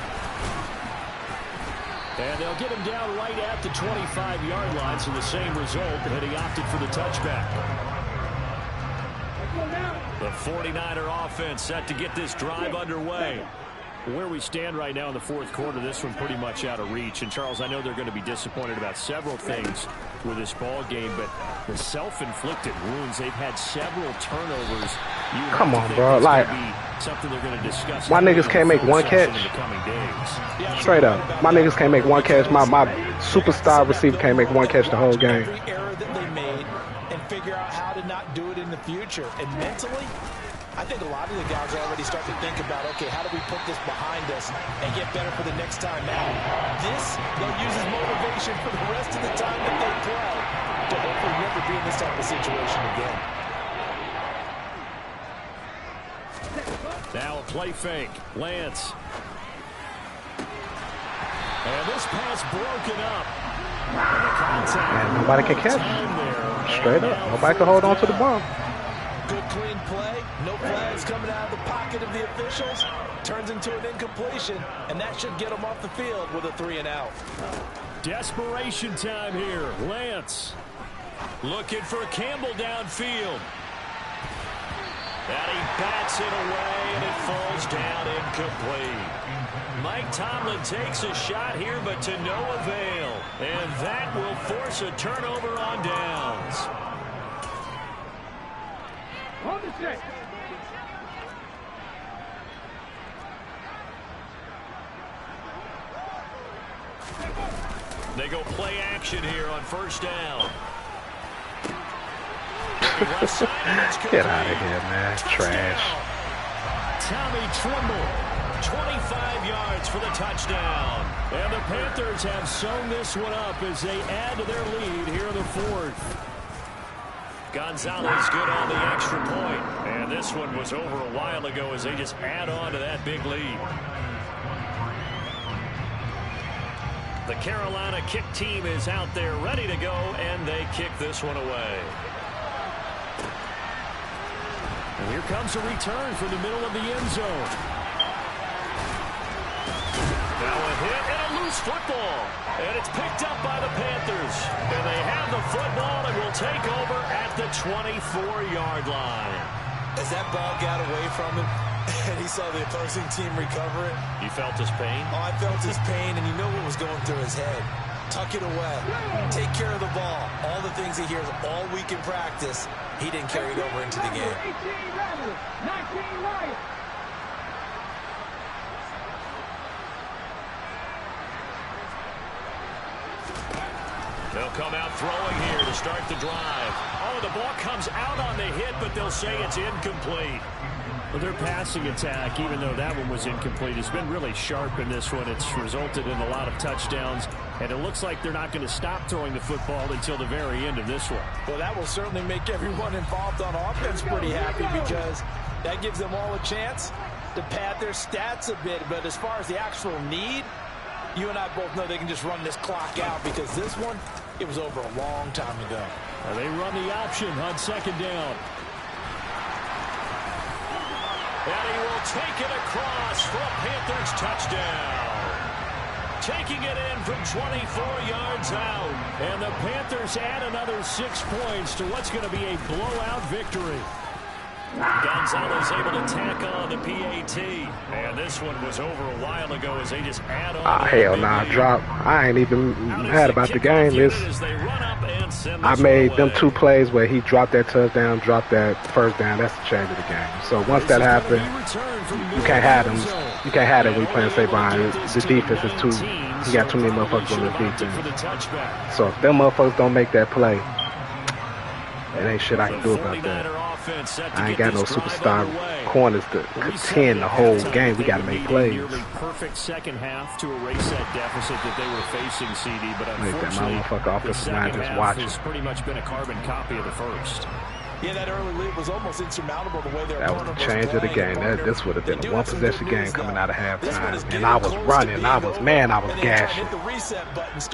And they'll get him down right at the 25-yard line, so the same result, and he opted for the touchback. The 49er offense set to get this drive underway. Where we stand right now in the 4th quarter, this one pretty much out of reach. And, Charles, I know they're going to be disappointed about several things with this ball game, but the self-inflicted wounds, they've had several turnovers. Come on, bro. Like, something they're going to discuss. My niggas can't make one catch. Straight up. My niggas can't make one catch. My superstar receiver can't make one catch the whole game. Every error that they made and figure out how to not do it in the future. And mentally, I think a lot of the guys are already starting to think about, okay, how do we put this behind us and get better for the next time out? This, they'll use as motivation for the rest of the time that they play to hopefully never be in this type of situation again. Now a play fake. Lance. And this pass broken up. And nobody can catch. Straight up. Nobody can hold on to the ball. Good clean play. No flags coming out of the pocket of the officials. Turns into an incompletion, and that should get them off the field with a 3 and out. Desperation time here. Lance looking for Campbell downfield. And he bats it away, and it falls down incomplete. Mike Tomlin takes a shot here, but to no avail. And that will force a turnover on downs. On the set. They go play action here on first down. Get out of here, man. Trash. Tommy Tremble, 25 yards for the touchdown. And the Panthers have sewn this one up as they add to their lead here in the fourth. Gonzalez good on the extra point. And this one was over a while ago as they just add on to that big lead. The Carolina kick team is out there ready to go, and they kick this one away. And here comes a return from the middle of the end zone. Now a hit and a loose football. And it's picked up by the Panthers. And they have the football and will take over at the 24-yard line. As that ball got away from him, and he saw the opposing team recover it. You felt his pain? Oh, I felt his pain, and you know what was going through his head. Tuck it away. Take care of the ball. All the things he hears all week in practice, he didn't carry it over into the game. 18 Rebels, 19 Lions. They'll come out throwing here to start the drive. Oh, the ball comes out on the hit, but they'll say it's incomplete. Well, their passing attack, even though that one was incomplete, has been really sharp in this one. It's resulted in a lot of touchdowns, and it looks like they're not going to stop throwing the football until the very end of this one. Well, that will certainly make everyone involved on offense pretty happy because that gives them all a chance to pad their stats a bit. But as far as the actual need, you and I both know they can just run this clock out because this one, it was over a long time ago. Now they run the option on second down. And he will take it across for a Panthers touchdown. Taking it in from 24 yards out. And the Panthers add another 6 points to what's going to be a blowout victory. Gonzalez able to tack on the PAT. And this one was over a while ago as they just add on. Hell nah, drop. I ain't even mad about the game. I made them 2 plays where he dropped that touchdown, dropped that first down. That's the change of the game. So once that happened, you can't have them. You can't have it when you playing Savonn. The defense is too. You got too many motherfuckers on the defense. So if them motherfuckers don't make that play, it ain't shit I can do about that. I ain't got no superstar corners to contend the whole game. We got to make plays. Perfect second half to erase that deficit that they were facing, CD. But unfortunately, the second half has pretty much been a carbon copy of the first. Yeah, that early lead was almost insurmountable the way they were. That was the change of the game. This would have been a one-possession game coming out of halftime. And I was running. I was gashing.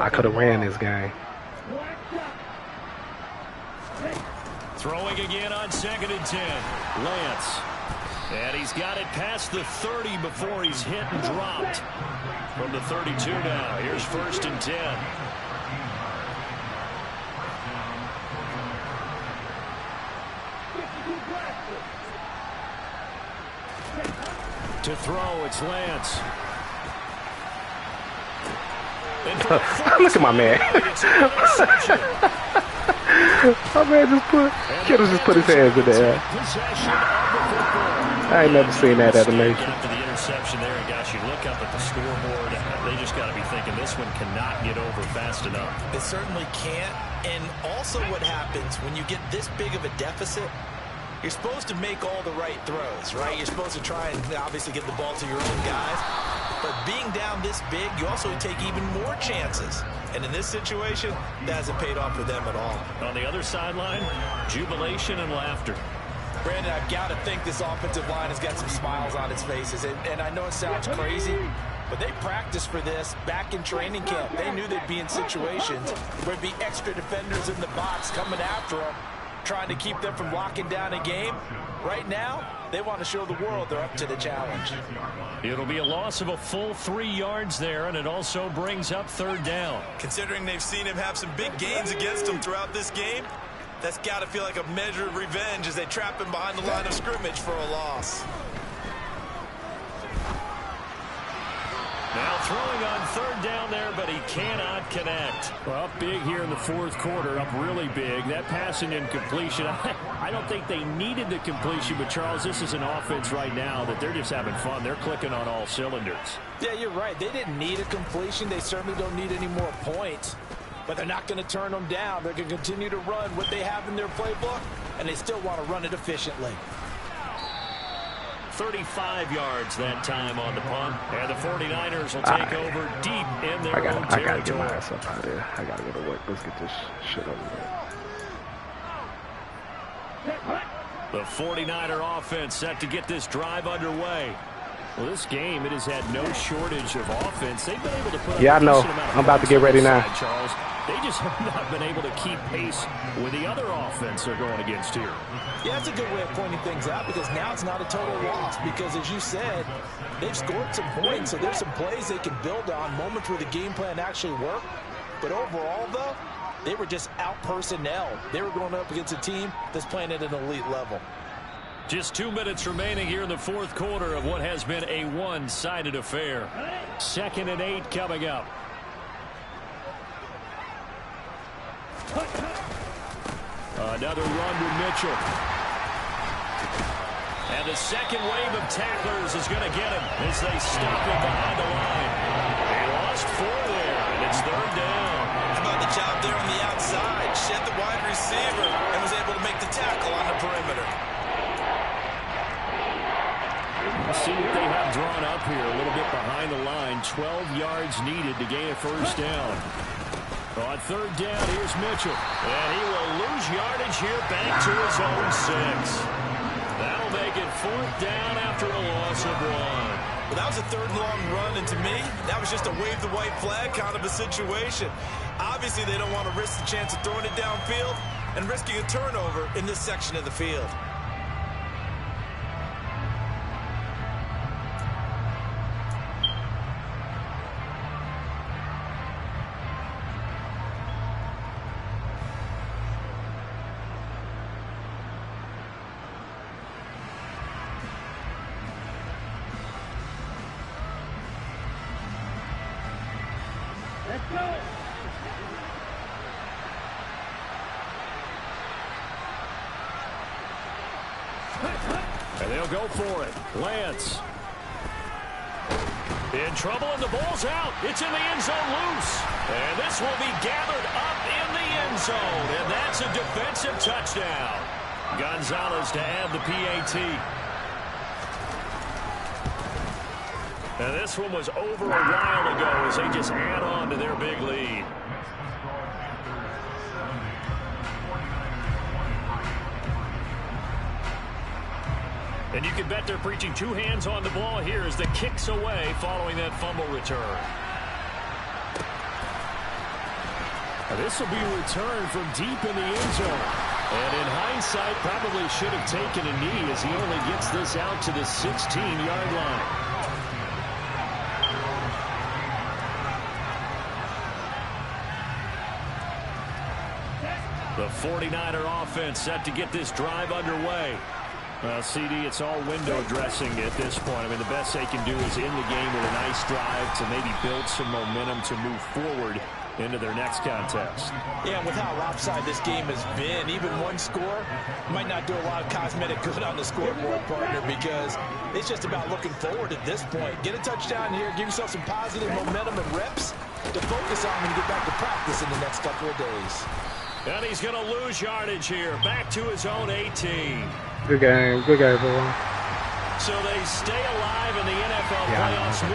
I could have ran this game. Throwing again on 2nd and 10. Lance. And he's got it past the 30 before he's hit and dropped. From the 32 now. Here's 1st and 10. To throw, it's Lance. Look at my man. My man just put his hands in the air. I ain't never seen that animation. After the interception there, and gosh, you look up at the scoreboard, they just got to be thinking this one cannot get over fast enough. It certainly can't. And also what happens when you get this big of a deficit, you're supposed to make all the right throws, right? You're supposed to try and obviously get the ball to your own guys. But being down this big, you also take even more chances. And in this situation, that hasn't paid off for them at all. On the other sideline, jubilation and laughter. Brandon, I've got to think this offensive line has got some smiles on its faces. And I know it sounds crazy, but they practiced for this back in training camp. They knew they'd be in situations where there'd be extra defenders in the box coming after them. trying to keep them from locking down a game. Right now, they want to show the world they're up to the challenge. It'll be a loss of a full 3 yards there, and it also brings up 3rd down. Considering they've seen him have some big gains against them throughout this game, that's got to feel like a measure of revenge as they trap him behind the line of scrimmage for a loss. Now throwing on 3rd down there, but he cannot connect. Well, up big here in the 4th quarter, up really big. That passing incompletion, I don't think they needed the completion, but Charles, this is an offense right now that they're just having fun. They're clicking on all cylinders. Yeah, you're right. They didn't need a completion. They certainly don't need any more points, but they're not going to turn them down. They're going to continue to run what they have in their playbook, and they still want to run it efficiently. 35 yards that time on the punt. And the 49ers will take over deep in their own territory. I gotta get my ass up out of there. I gotta go to work. Let's get this shit over with. The 49er offense set to get this drive underway. Well, this game, it has had no shortage of offense. They've been able to put up I know. I'm about to get ready now. Charles. They just have not been able to keep pace with the other offense they're going against here. Yeah, that's a good way of pointing things out, because now it's not a total loss, because as you said, they've scored some points, so there's some plays they can build on, moments where the game plan actually worked. But overall, though, they were just out-personnel. They were going up against a team that's playing at an elite level. Just 2 minutes remaining here in the 4th quarter of what has been a one-sided affair. 2nd and 8 coming up. Another run to Mitchell. And the second wave of tacklers is going to get him as they stop him behind the line. They lost 4 there, and it's 3rd down. How about the job there on the outside? Shed the wide receiver and was able to make the tackle on the perimeter. Let's see what they have drawn up here a little bit behind the line. 12 yards needed to gain a 1st down. On 3rd down, here's Mitchell. And he will lose yardage here back to his own 6. That'll make it 4th down after a loss of 1. Well, that was a 3rd and long run, and to me, that was just a wave the white flag kind of a situation. Obviously, they don't want to risk the chance of throwing it downfield and risking a turnover in this section of the field. And they'll go for it. Lance. In trouble, and the ball's out. It's in the end zone loose. And this will be gathered up in the end zone. And that's a defensive touchdown. Gonzalez to add the PAT. And this one was over a while ago as they just add on to their big lead. And you can bet they're preaching 2 hands on the ball here as the kick's away following that fumble return. Now this will be a return from deep in the end zone. And in hindsight, probably should have taken a knee as he only gets this out to the 16-yard line. The 49er offense set to get this drive underway. Well, CD, it's all window dressing at this point. I mean, the best they can do is end the game with a nice drive to maybe build some momentum to move forward into their next contest. Yeah, with how lopsided this game has been, even one score might not do a lot of cosmetic good on the scoreboard, partner, because it's just about looking forward at this point. Get a touchdown here, give yourself some positive momentum and reps to focus on when you get back to practice in the next couple of days. And he's going to lose yardage here, back to his own 18. Good game, everyone. So they stay alive in the NFL playoffs.